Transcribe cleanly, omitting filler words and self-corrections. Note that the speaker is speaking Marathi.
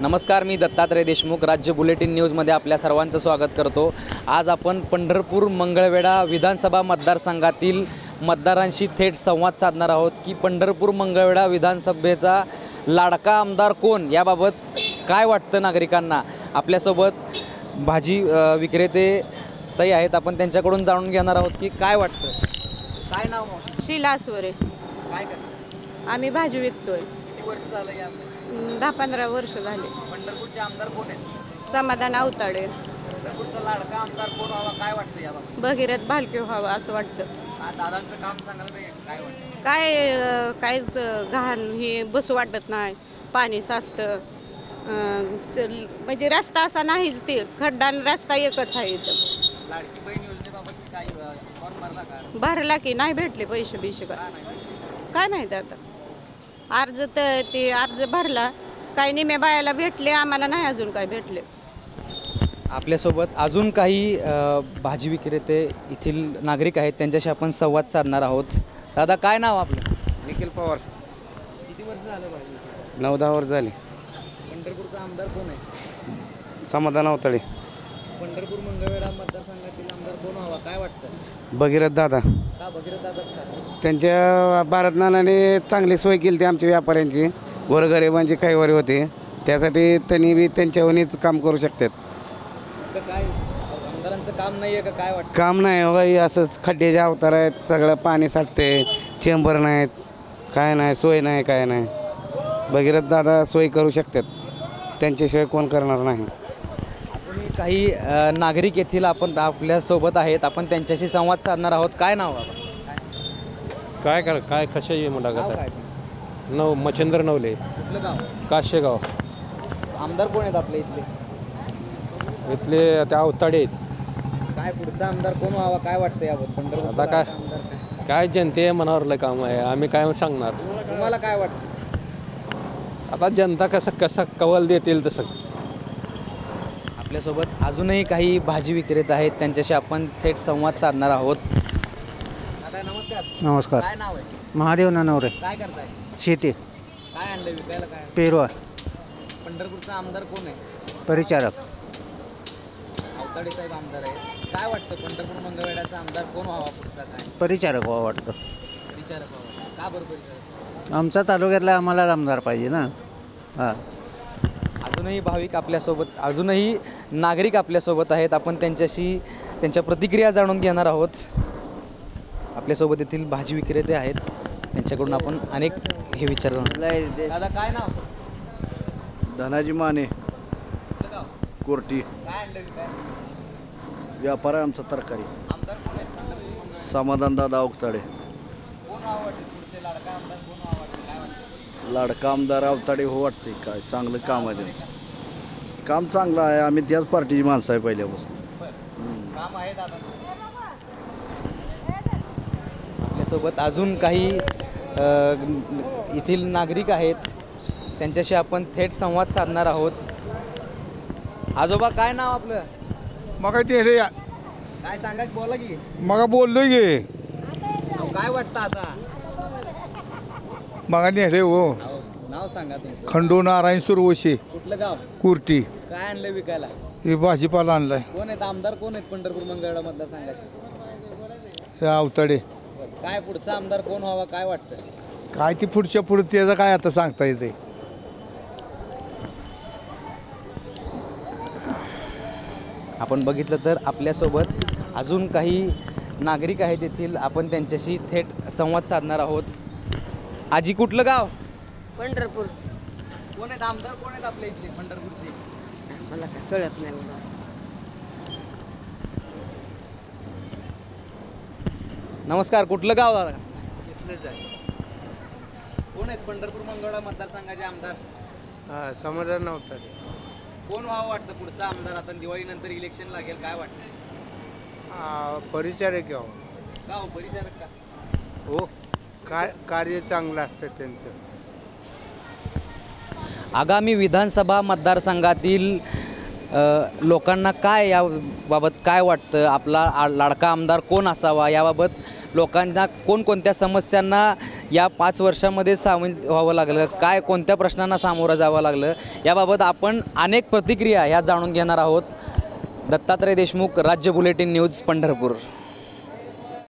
नमस्कार, मी दत्तात्रय देशमुख. राज्य बुलेटिन न्यूजमध्ये आपल्या सर्वांचं स्वागत करतो. आज आपण पंढरपूर मंगळवेढा विधानसभा मतदारसंघातील मतदारांशी थेट संवाद साधणार आहोत की पंढरपूर मंगळवेढा विधानसभेचा लाडका आमदार कोण, याबाबत काय वाटतं नागरिकांना. आपल्यासोबत भाजी विक्रेते ताई आहेत, आपण त्यांच्याकडून जाणून घेणार आहोत की काय वाटतं. काय नाव मावशी? शीला सुरे. काय करता? आम्ही भाजी विकतोय. किती वर्ष झालं या 10-15 वर्ष झाले. पंढरपूरचे आमदार कोण आहेत? समाधान अवताडे. पंढरपूरचा लाडका आमदार कोण व्हावा, काय वाटतं याबाबत? भगीरथ भालके व्हावा असं वाटतं. दादांचं काम चांगलं नाही, काय वाटतं? काय घाण हे बसू वाटत नाही. पाणी साचतं, म्हणजे रस्ता असा नाहीच, ते खड्डा आणि रस्ता एकच आहे इथं. लाडकी बहीण योजनेबाबत काय फॉर्म भरला का? भरला की नाही भेटले पैसे बिशे का काय माहिती. आता अर्ज तर ते अर्ज भरला, काही निम्या बायाला भेटले, आम्हाला नाही अजून काय भेटले. आपल्यासोबत अजून काही भाजी विक्रेते येथील नागरिक आहेत, त्यांच्याशी आपण संवाद साधणार आहोत. दादा, काय नाव आपलं? निखिल पवार. किती वर्ष झालं भाजी? 9-10 वर्ष झाली. पंढरपूरचा आमदार कोण आहे? समाधान अवताडे. पंढरपूर मंगळवेढा मतदारसंघातील आमदार कोण व्हावा, काय वाटतं? भगीरथ दादा. का भगीरथ दादाच का? त्यांच्या भारत नानाने चांगली सोय केली ती आमच्या व्यापाऱ्यांची, गोरगरिबांची काही वारी होते, त्यासाठी त्यांनी बी त्यांच्यावरच काम करू शकतात. तर काय आमदारांचं काम नाही आहे का, काय वाटतं? काम नाही होय, असंच खड्ड्याचे अवतार आहेत, सगळं पाणी साठते, चेंबर नाहीत, काय नाही, सोय नाही, काय नाही. भगीरथ दादा सोय करू शकतात, त्यांच्याशिवाय कोण करणार नाही. अजूनही काही नागरिक येथील आपण आपल्यासोबत आहेत, आपण त्यांच्याशी संवाद साधणार आहोत. काय नाव बाबा? काय कशाची मुलाखत नाव आहे? काय तुमचं? मच्छिंद्र नवले, कुठलं गाव? काशेगाव. आमदार कोण आहेत आपल्या इथले? इथले त्या अवताडे आहेत. काय पुढचा आमदार कोण व्हावा, काय वाटतं यावर? पंढरपूरचा आता काय? लाडका आमदार काय? काय जनते मनावरलं काम आहे, आम्ही काय सांगणार. तुम्हाला काय वाटतं? आता जनता कसं कवल देतील तसं. आपल्यासोबत अजूनही काही भाजी विक्रेते आहेत, त्यांच्याशी आपण थेट संवाद साधणार आहोत. दादा, नमस्कार. नमस्कार. काय नाव आहे? महादेव नानवरे. काय करताय? शेती. काय आणलं विकायला? काय पेरवा. पंढरपूरचा आमदार कोण आहे? परिचारक. अवताडे साहेब आमदार आहेत. काय वाटतं पंढरपूर मंगळवेढ्याचा आमदार कोण व्हावा पुढचा? काय परिचारक व्हावं वाटतं. परिचारक व्हावा. का बरं परिचारक? आमचा तालुक्यातला आम्हाला आमदार पाहिजे ना. हां. अजूनही भाविक आपल्यासोबत, अजूनही नागरिक आपल्यासोबत आहेत, आपण त्यांच्याशी त्यांच्या प्रतिक्रिया जाणून घेणार आहोत. आपल्यासोबत येथील भाजी विक्रेते आहेत, त्यांच्याकडून आपण अनेक हे विचारणार. दादा, काय नाव? धनाजी माने, कुठलं गाव? कोर्टी. काय आणलं विकायला? व्यापार आहे आमचा तरकारी. आमदार कोण आहेत पंढरपूर? समाधान दादा अवताडे. कोण व्हावं वाटतं पुढचे लाडका आमदार कोण व्हावं वाटतं, काय वाटतं? लाडका आमदार अवताडे हो वाटते. काय चांगलं काम आहे त्यांचं. काम चांगलं आहे, आम्ही त्याच पार्टीची माणसं आहे पहिल्यापासून. काम आहे दादा. आपल्यासोबत अजून काही येथील नागरिक आहेत, त्यांच्याशी आपण थेट संवाद साधणार आहोत. आजोबा, काय नाव आपलं? मग नेले काय सांगा, बोला की. मग बोललोय गे अहो, काय वाटतं आता? मग नेले हो. अहो, नाव सांगा तुमचं. खंडू नारायण सुरवशी, कुठलं गाव? कुर्टी. काय आणलं विकायला? हे भाजीपाला आणलाय. कोण आहेत आमदार, कोण आहेत पंढरपूर मंगळवेढा मतदारसंघाचे? हे अवताडे. काय पुढचा आमदार कोण व्हावा, काय वाटतं? काय ती पुढच्या पुढे त्याचं काय आता सांगता येते. आपण बघितलं तर आपल्यासोबत अजून काही नागरिक आहेत येथील, आपण त्यांच्याशी थेट संवाद साधणार आहोत. आजी, कुठलं गाव? पंढरपूर. कोण आहेत आमदार, कोण आहेत आपल्या इथले पंढरपूरचे? मला काय कळत नाही बाबा. नमस्कार, कुठलं गाव दादा? कोण आहेत पंढरपूर मंगळवेढा मतदारसंघाचे आमदार? समाधान अवताडे. कोण व्हावं वाटतं पुढचा आमदार? आता दिवाळीनंतर इलेक्शन लागेल, काय वाटतं? परिचारक घ्यावं. का हो, परिचारक का? हो, काय कार्य चांगलं असतं त्यांचं. आगामी विधानसभा मतदारसंघातील लोकांना काय याबाबत काय वाटतं? आपला लाडका आमदार कोण असावा, याबाबत लोकांना कोणकोणत्या समस्यांना या 5 वर्षामध्ये सामील व्हावं लागलं, काय कोणत्या प्रश्नांना सामोरं जावं लागलं, याबाबत आपण अनेक प्रतिक्रिया ह्या जाणून घेणार आहोत. दत्तात्रय देशमुख, राज्य बुलेटिन न्यूज, पंढरपूर.